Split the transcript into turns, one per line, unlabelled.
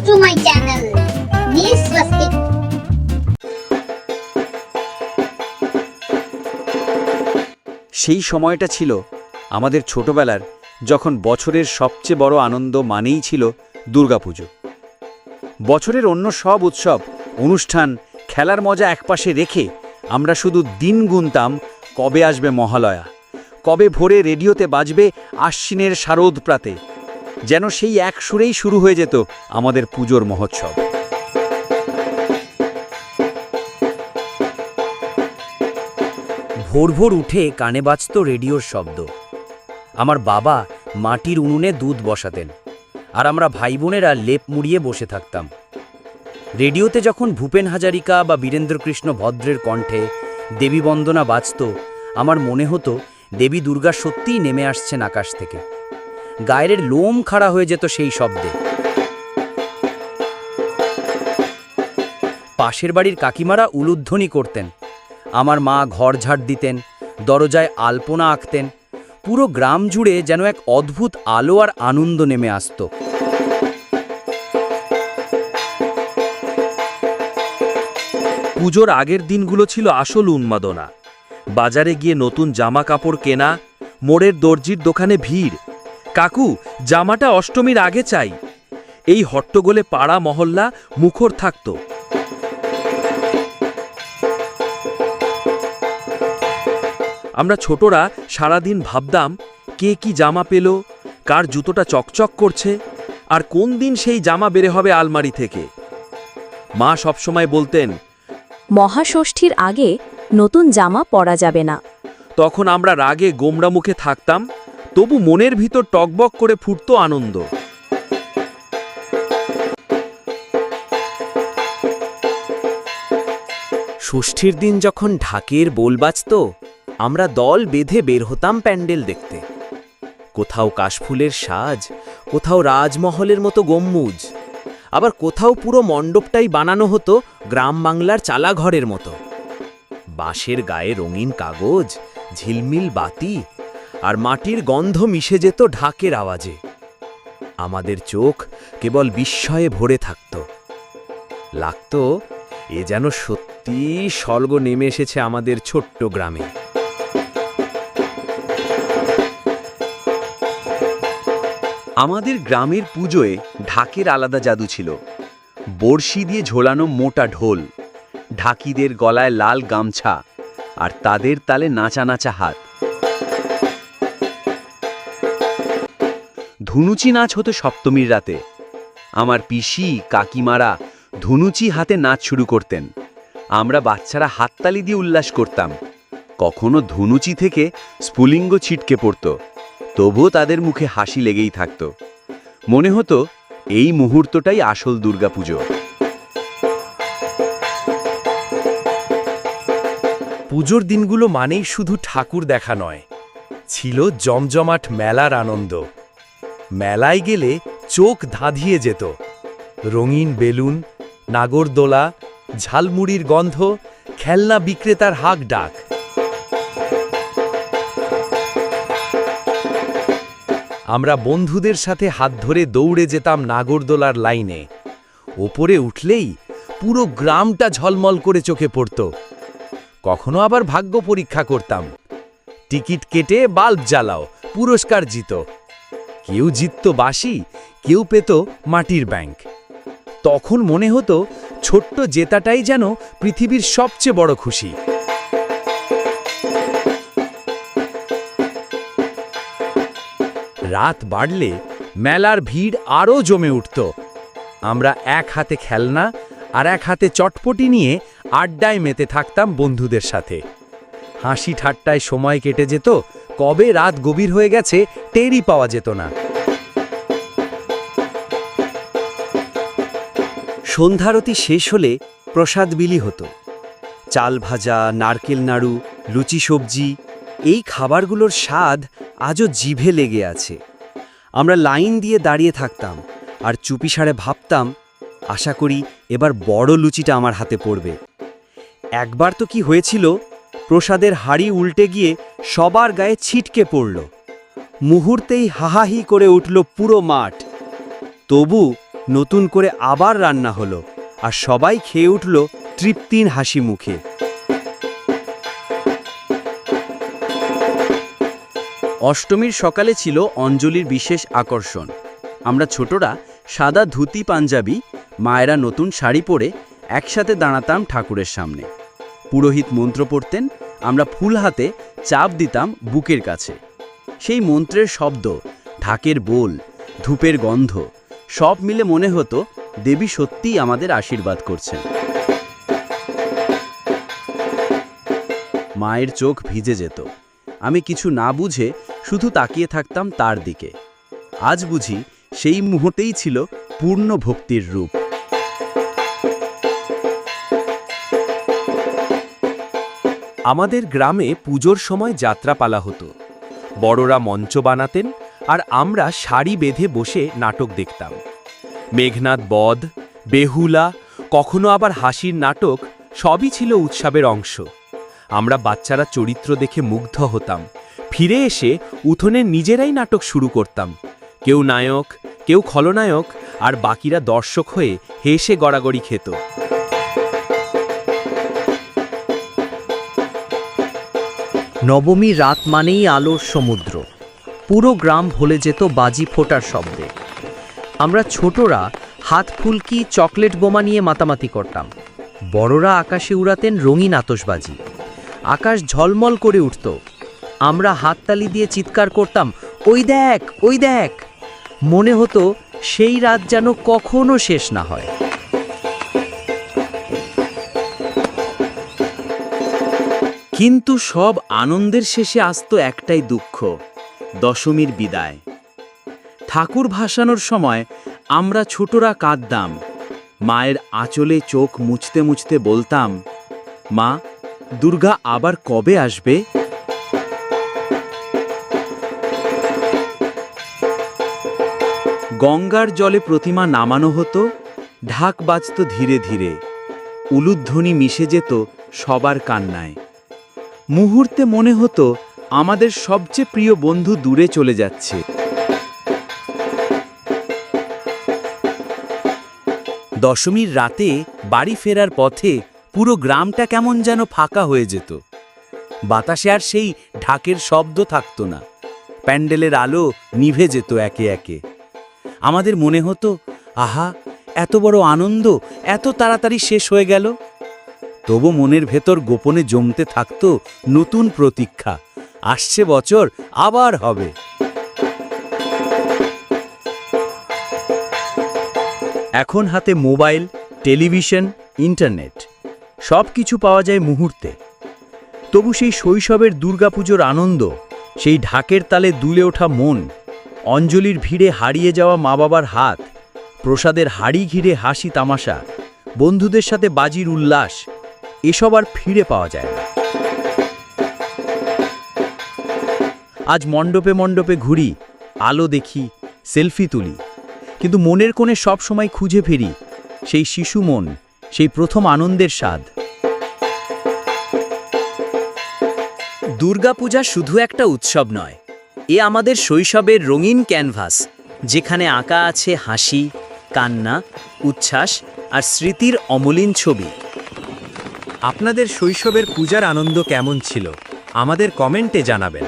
to my channel, News Swastik.
সেই সময়টা ছিল আমাদের ছোটবেলার, যখন বছরের সবচেয়ে বড় আনন্দ মানেই ছিল দুর্গাপুজো। বছরের অন্য সব উৎসব, অনুষ্ঠান, খেলার মজা একপাশে রেখে আমরা শুধু দিন গুনতাম কবে আসবে মহালয়া, কবে ভোরে রেডিওতে বাজবে আশ্বিনের শারদ প্রাতে। যেন সেই এক সুরেই শুরু হয়ে যেত আমাদের পুজোর মহোৎসব।
ভোর ভোর উঠে কানে বাজত রেডিওর শব্দ। আমার বাবা মাটির উনুনে দুধ বসাতেন, আর আমরা ভাই বোনেরা লেপ মুড়িয়ে বসে থাকতাম। রেডিওতে যখন ভূপেন হাজারিকা বা বীরেন্দ্রকৃষ্ণ ভদ্রের কণ্ঠে দেবী বন্দনা বাজত, আমার মনে হতো দেবী দুর্গা সত্যিই নেমে আসছেন আকাশ থেকে। গায়ের লোম খাড়া হয়ে যেত সেই শব্দে। পাশের বাড়ির কাকিমারা উলুধ্বনি করতেন, আমার মা ঘর ঝাড় দিতেন, দরজায় আলপনা আঁকতেন। পুরো গ্রাম জুড়ে যেন এক অদ্ভুত আলো আর আনন্দ নেমে আসত।
পুজোর আগের দিনগুলো ছিল আসল উন্মাদনা। বাজারে গিয়ে নতুন জামা কাপড় কেনা, মোড়ের দর্জির দোকানে ভিড়, কাকু জামাটা অষ্টমীর আগে চাই, এই হট্টগোলে পাড়া মহল্লা মুখর থাকত। আমরা ছোটরা সারাদিন ভাবতাম কে কি জামা পেল, কার জুতোটা চকচক করছে, আর কোন দিন সেই জামা বেরে হবে আলমারি থেকে। মা সবসময় বলতেন,
মহাষষ্ঠীর আগে নতুন জামা পরা যাবে না।
তখন আমরা রাগে গোমড়া মুখে থাকতাম, তবু মনের ভিতর টকবক করে ফুটতো আনন্দ।
ষষ্ঠীর দিন যখন ঢাকের বোল বাজত, আমরা দল বেঁধে বের হতাম প্যান্ডেল দেখতে। কোথাও কাশফুলের সাজ, কোথাও রাজমহলের মতো গম্বুজ, আবার কোথাও পুরো মণ্ডপটাই বানানো হতো গ্রাম বাংলার চালাঘরের মতো। বাঁশের গায়ে রঙিন কাগজ, ঝিলমিল বাতি আর মাটির গন্ধ মিশে যেত ঢাকের আওয়াজে। আমাদের চোখ কেবল বিস্ময়ে ভরে থাকত। লাগত এ যেন সত্যি স্বর্গ নেমে এসেছে আমাদের ছোট্ট গ্রামে।
আমাদের গ্রামের পুজোয় ঢাকের আলাদা জাদু ছিল। বড়শি দিয়ে ঝোলানো মোটা ঢোল, ঢাকিদের গলায় লাল গামছা, আর তাদের তালে নাচা নাচা হাত। ধুনুচি নাচ হতো সপ্তমীর রাতে। আমার পিসি কাকিমারা ধুনুচি হাতে নাচ শুরু করতেন। আমরা বাচ্চারা হাততালি দিয়ে উল্লাস করতাম। কখনো ধুনুচি থেকে স্ফুলিঙ্গ ছিটকে পড়ত, তবুও তাদের মুখে হাসি লেগেই থাকত। মনে হতো এই মুহূর্তটাই আসল দুর্গাপুজো।
পুজোর দিনগুলো মানেই শুধু ঠাকুর দেখা নয়, ছিল জমজমাট মেলার আনন্দ। মেলায় গেলে চোখ ধাঁধিয়ে যেত। রঙিন বেলুন, নাগরদোলা, ঝালমুড়ির গন্ধ, খেলনা বিক্রেতার হাঁক ডাক। আমরা বন্ধুদের সাথে হাত ধরে দৌড়ে যেতাম নাগরদোলার লাইনে। ওপরে উঠলেই পুরো গ্রামটা ঝলমল করে চোখে পড়ত। কখনো আবার ভাগ্য পরীক্ষা করতাম, টিকিট কেটে বাল্ব জ্বালাও, পুরস্কার জিত। কেউ জিতত বাঁশি, কেউ পেত মাটির ব্যাংক। তখন মনে হতো ছোট্ট জেতাটাই যেন পৃথিবীর সবচেয়ে বড় খুশি। রাত বাড়লে মেলার ভিড় আরও জমে উঠত। আমরা এক হাতে খেলনা আর এক হাতে চটপটি নিয়ে আড্ডায় মেতে থাকতাম বন্ধুদের সাথে। হাসি ঠাট্টায় সময় কেটে যেত, কবে রাত গভীর হয়ে গেছে টেরই পাওয়া যেত না।
সন্ধ্যারতি শেষ হলে প্রসাদ বিলি হতো। চাল ভাজা, নারকেল নাড়ু, লুচি সবজি, এই খাবারগুলোর স্বাদ আজও জিভে লেগে আছে। আমরা লাইন দিয়ে দাঁড়িয়ে থাকতাম আর চুপিসারে ভাবতাম, আশা করি এবার বড় লুচিটা আমার হাতে পড়বে। একবার তো কি হয়েছিল, প্রসাদের হাঁড়ি উল্টে গিয়ে সবার গায়ে ছিটকে পড়ল। মুহূর্তেই হাহাহি করে উঠল পুরো মাঠ। তবু
নতুন করে আবার রান্না হলো আর সবাই খেয়ে উঠল তৃপ্তির হাসি মুখে। অষ্টমীর সকালে ছিল অঞ্জলির বিশেষ আকর্ষণ। আমরা ছোটরা সাদা ধুতি পাঞ্জাবি, মায়েরা নতুন শাড়ি পরে একসাথে দাঁড়াতাম ঠাকুরের সামনে। পুরোহিত মন্ত্র পড়তেন, আমরা ফুল হাতে চাপ দিতাম বুকের কাছে। সেই মন্ত্রের শব্দ, ঢাকের বোল, ধূপের গন্ধ সব মিলে মনে হতো দেবী সত্যিই আমাদের আশীর্বাদ করছেন। মায়ের চোখ ভিজে যেত। আমি কিছু না বুঝে শুধু তাকিয়ে থাকতাম তার দিকে। আজ বুঝি সেই মুহূর্তেই ছিল পূর্ণ ভক্তির রূপ।
আমাদের গ্রামে পুজোর সময় যাত্রাপালা হতো। বড়রা মঞ্চ বানাতেন আর আমরা সারি বেঁধে বসে নাটক দেখতাম। মেঘনাদ বধ, বেহুলা, কখনো আবার হাসির নাটক সবই ছিল উৎসবের অংশ। আমরা বাচ্চারা চরিত্র দেখে মুগ্ধ হতাম। ফিরে এসে উঠোনে নিজেরাই নাটক শুরু করতাম। কেউ নায়ক, কেউ খলনায়ক, আর বাকিরা দর্শক হয়ে হেসে গড়াগড়ি খেত।
নবমী রাত মানেই আলোর সমুদ্র। পুরো গ্রাম ভুলে যেত বাজি ফোটার শব্দে। আমরা ছোটরা হাত ফুলকি, চকলেট বোমা নিয়ে মাতামাতি করতাম। বড়রা আকাশে উড়াতেন রঙিন আতশবাজি। আকাশ ঝলমল করে উঠত। আমরা হাততালি দিয়ে চিৎকার করতাম, ওই দেখ, ওই দেখ। মনে হতো সেই রাত যেন কখনো শেষ না হয়।
কিন্তু সব আনন্দের শেষে আসতো একটাই দুঃখ, দশমীর বিদায়। ঠাকুর ভাসানোর সময় আমরা ছোটরা কাঁদতাম। মায়ের আঁচলে চোখ মুছতে মুছতে বলতাম, মা, দুর্গা আবার কবে আসবে? গঙ্গার জলে প্রতিমা নামানো হতো, ঢাক বাজত ধীরে ধীরে, উলুধ্বনি মিশে যেত সবার কান্নায়। মুহূর্তে মনে হতো আমাদের সবচেয়ে প্রিয় বন্ধু দূরে চলে যাচ্ছে। দশমীর রাতে বাড়ি ফেরার পথে পুরো গ্রামটা কেমন যেন ফাঁকা হয়ে যেত। বাতাসে আর সেই ঢাকের শব্দ থাকতো না। প্যান্ডেলের আলো নিভে যেত একে একে। আমাদের মনে হতো, আহা, এত বড় আনন্দ এত তাড়াতাড়ি শেষ হয়ে গেল। তবু মনের ভেতর গোপনে জমতে থাকতো নতুন প্রতীক্ষা, আসছে বছর আবার হবে। এখন হাতে মোবাইল, টেলিভিশন, ইন্টারনেট, সব কিছু পাওয়া যায় মুহূর্তে। তবু সেই শৈশবের দুর্গাপুজোর আনন্দ, সেই ঢাকের তালে দুলে ওঠা মন, অঞ্জলির ভিড়ে হারিয়ে যাওয়া মা বাবার হাত, প্রসাদের হাড়ি ঘিরে হাসি তামাশা, বন্ধুদের সাথে বাজির উল্লাস, এসব আর ফিরে পাওয়া যায় না। আজ মণ্ডপে মণ্ডপে ঘুরি, আলো দেখি, সেলফি তুলি, কিন্তু মনের কোণে সব সময় খুঁজে ফিরি সেই শিশু মন, সেই প্রথম আনন্দের স্বাদ।
দুর্গাপূজা শুধু একটা উৎসব নয়, এ আমাদের শৈশবের রঙিন ক্যানভাস, যেখানে আঁকা আছে হাসি, কান্না, উচ্ছ্বাস আর স্মৃতির অমলিন ছবি।
আপনাদের শৈশবের পূজার আনন্দ কেমন ছিল আমাদের কমেন্টে জানাবেন।